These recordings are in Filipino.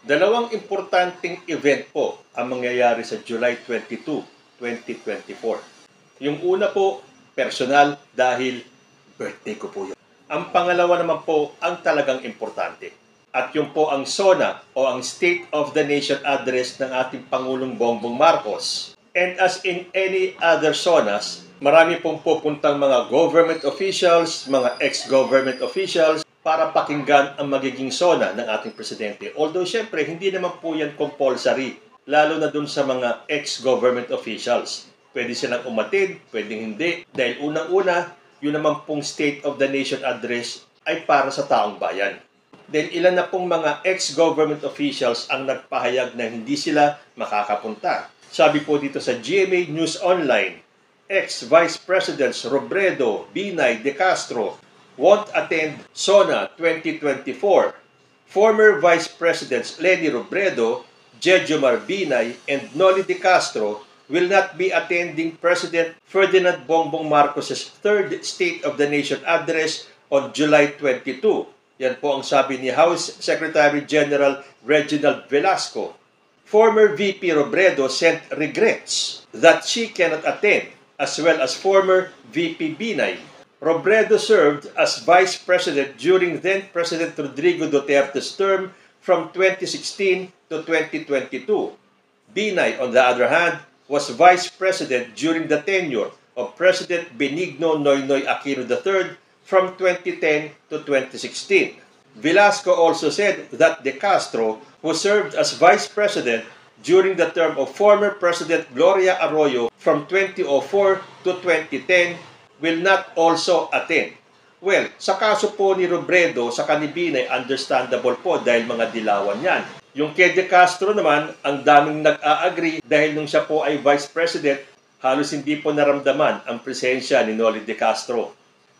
Dalawang importanteng event po ang mangyayari sa July 22, 2024. Yung una po, personal dahil birthday ko po yun. Ang pangalawa naman po ang talagang importante. At yung po ang SONA o ang State of the Nation Address ng ating Pangulong Bongbong Marcos. And as in any other SONAs, marami pong pupuntang mga government officials, mga ex-government officials, para pakinggan ang magiging SONA ng ating presidente. Although, syempre, hindi naman po yan compulsory, lalo na dun sa mga ex-government officials. Pwede silang umatid, pwedeng hindi. Dahil unang-una, yun naman pong State of the Nation Address ay para sa taong bayan. Then ilan na pong mga ex-government officials ang nagpahayag na hindi sila makakapunta. Sabi po dito sa GMA News Online, ex-Vice Presidents Robredo, Binay, De Castro won't attend SONA 2024. Former Vice Presidents Leni Robredo, Jejomar Binay, and Noli De Castro will not be attending President Ferdinand Bongbong Marcos' third State of the Nation address on July 22. Yan po ang sabi ni House Secretary General Reginald Velasco. Former VP Robredo sent regrets that she cannot attend, as well as former VP Binay. Robredo served as Vice President during then-President Rodrigo Duterte's term from 2016 to 2022. Binay, on the other hand, was Vice President during the tenure of President Benigno Noynoy Aquino III from 2010 to 2016. Velasco also said that De Castro, who served as Vice President during the term of former President Gloria Arroyo from 2004 to 2010, will not also attend. Well, sa kaso po ni Robredo, sa kanibinay, understandable po dahil mga dilawan yan. Yung kay De Castro naman, ang daming nag-a-agree dahil nung siya po ay Vice President, halos hindi po naramdaman ang presensya ni Noli De Castro.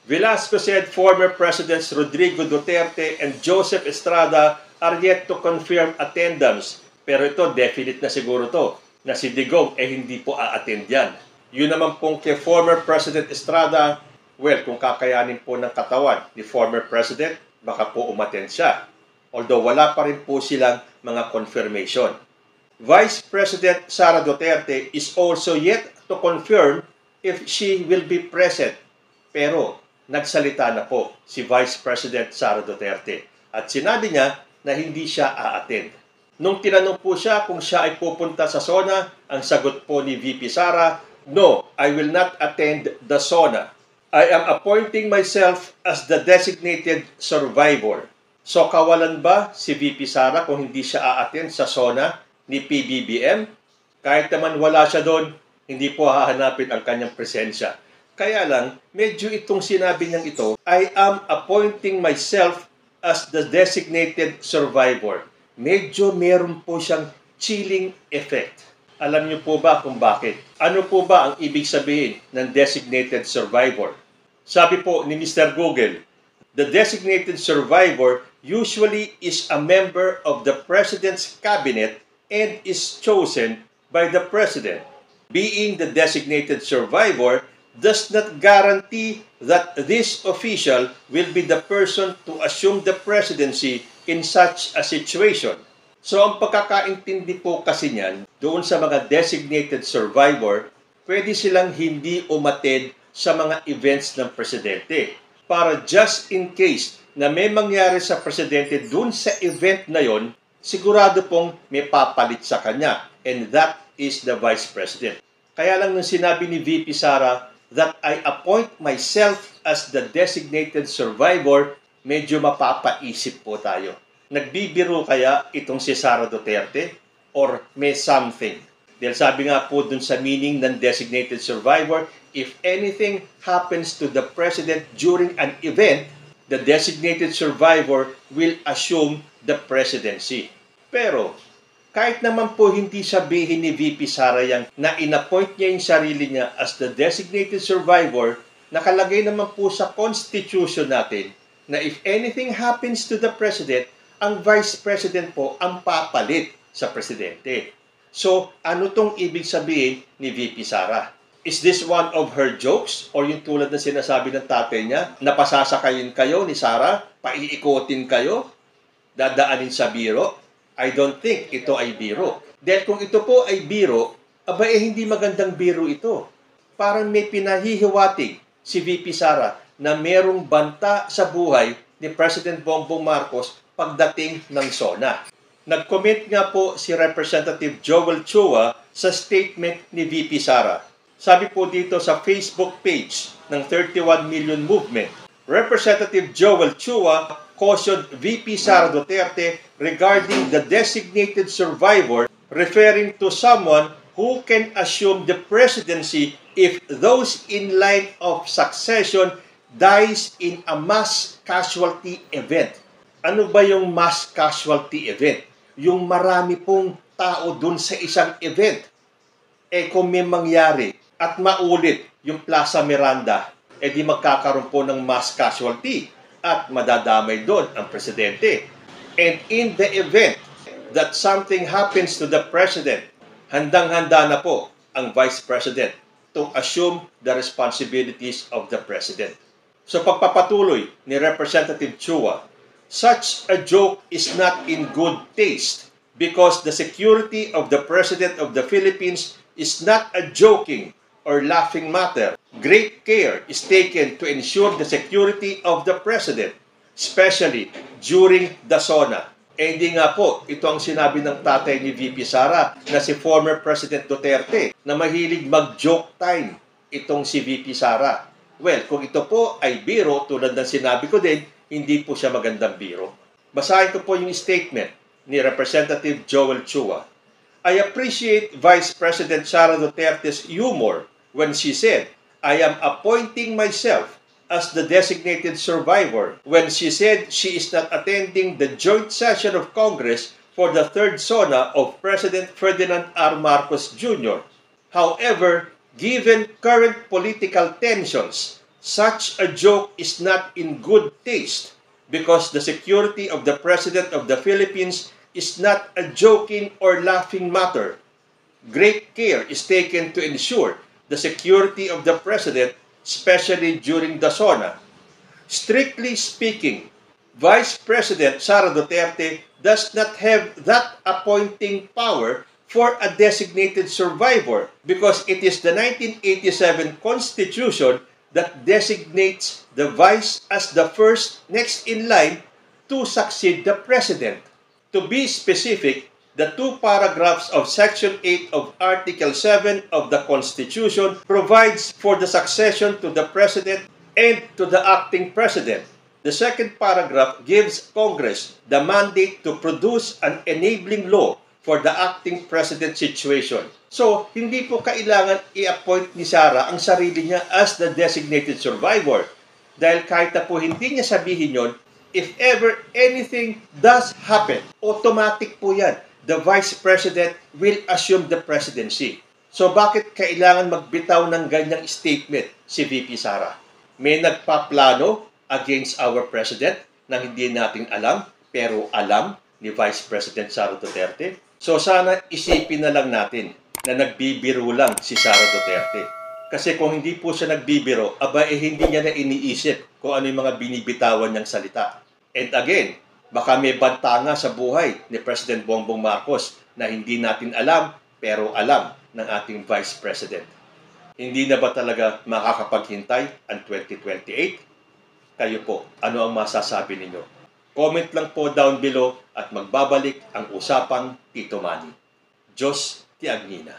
Velasco said former Presidents Rodrigo Duterte and Joseph Estrada are yet to confirm attendance. Pero ito, definite na siguro to, na si Digong hindi po a-attend yan. Yun naman pong kay former President Estrada, well, kung kakayanin po ng katawan ni former President, baka po umattend siya. Although wala pa rin po silang mga confirmation. Vice President Sara Duterte is also yet to confirm if she will be present. Pero nagsalita na po si Vice President Sara Duterte at sinabi niya na hindi siya a-attend. Nung tinanong po siya kung siya ay pupunta sa SONA, ang sagot po ni VP Sara, "No, I will not attend the SONA. I am appointing myself as the designated survivor." So kawalan ba si VP Sara kung hindi siya a-attend sa SONA ni PBBM? Kahit naman wala siya doon, hindi po hahanapin ang kanyang presensya. Kaya lang, medyo itong sinabi niyang ito, "I am appointing myself as the designated survivor." Medyo meron po siyang chilling effect. Alam niyo po ba kung bakit? Ano po ba ang ibig sabihin ng designated survivor? Sabi po ni Mr. Google, the designated survivor usually is a member of the President's cabinet and is chosen by the President. Being the designated survivor does not guarantee that this official will be the person to assume the presidency in such a situation. So ang pagkakaintindi po kasi niyan, doon sa mga designated survivor, pwede silang hindi umattend sa mga events ng presidente. Para just in case na may mangyari sa presidente doon sa event na yon, sigurado pong may papalit sa kanya. And that is the Vice President. Kaya lang nung sinabi ni VP Sara that I appoint myself as the designated survivor, medyo mapapaisip po tayo. Nagbibiro kaya itong si Sara Duterte or may something? Dahil sabi nga po dun sa meaning ng designated survivor, if anything happens to the president during an event, the designated survivor will assume the presidency. Pero kahit naman po hindi sabihin ni VP Sara yan na inappoint niya yung sarili niya as the designated survivor, nakalagay naman po sa constitution natin na if anything happens to the president, ang Vice President po ang papalit sa presidente. So, ano tong ibig sabihin ni VP Sara? Is this one of her jokes? Or yung tulad na sinasabi ng tatay niya, napasasakayin kayo ni Sara, paiikotin kayo, dadaanin sa biro? I don't think ito ay biro. Dahil kung ito po ay biro, hindi magandang biro ito. Parang may pinahihiwatig si VP Sara na merong banta sa buhay ni President Bongbong Marcos pagdating ng SONA. Nag-comment nga po si Representative Joel Chua sa statement ni VP Sara. Sabi po dito sa Facebook page ng 31 Million Movement, Representative Joel Chua cautioned VP Sara Duterte regarding the designated survivor, referring to someone who can assume the presidency if those in line of succession dies in a mass casualty event. Ano ba yung mass casualty event? Yung marami pong tao dun sa isang event. Kung may mangyari at maulit yung Plaza Miranda, di magkakaroon po ng mass casualty at madadamay doon ang presidente. And in the event that something happens to the president, handang-handa na po ang vice president to assume the responsibilities of the president. So pagpapatuloy ni Representative Chua, such a joke is not in good taste because the security of the President of the Philippines is not a joking or laughing matter. Great care is taken to ensure the security of the President, especially during the SONA. Hindi nga po, ito ang sinabi ng tatay ni VP Sara na si former President Duterte na mahilig mag-joke time itong si VP Sara. Well, kung ito po ay biro, tulad ng sinabi ko din, hindi po siya magandang biro. Basahin ko po yung statement ni Representative Joel Chua. I appreciate Vice President Sara Duterte's humor when she said, I am appointing myself as the designated survivor when she said she is not attending the joint session of Congress for the third SONA of President Ferdinand R. Marcos Jr. However, given current political tensions, such a joke is not in good taste because the security of the President of the Philippines is not a joking or laughing matter. Great care is taken to ensure the security of the President, especially during the SONA. Strictly speaking, Vice President Sara Duterte does not have that appointing power for a designated survivor because it is the 1987 Constitution that designates the vice as the first next in line to succeed the president. To be specific, the two paragraphs of Section 8 of Article 7 of the Constitution provides for the succession to the president and to the acting president. The second paragraph gives Congress the mandate to produce an enabling law for the acting president situation. So, hindi po kailangan i-appoint ni Sara ang sarili niya as the designated survivor. Dahil kahit na po hindi niya sabihin yon, if ever anything does happen, automatic po yan. The Vice President will assume the presidency. So, bakit kailangan magbitaw ng ganyang statement si VP Sara? May nagpaplano against our President na hindi natin alam, pero alam ni Vice President Sara Duterte? So, sana isipin na lang natin na nagbibiro lang si Sara Duterte. Kasi kung hindi po siya nagbibiro, hindi niya na iniisip kung ano yung mga binibitawan niyang salita. And again, baka may banta nga sa buhay ni President Bongbong Marcos na hindi natin alam, pero alam ng ating Vice President. Hindi na ba talaga makakapaghintay ang 2028? Kayo po, ano ang masasabi ninyo? Comment lang po down below at magbabalik ang usapang Tito Manny. Diyos ti Agnina.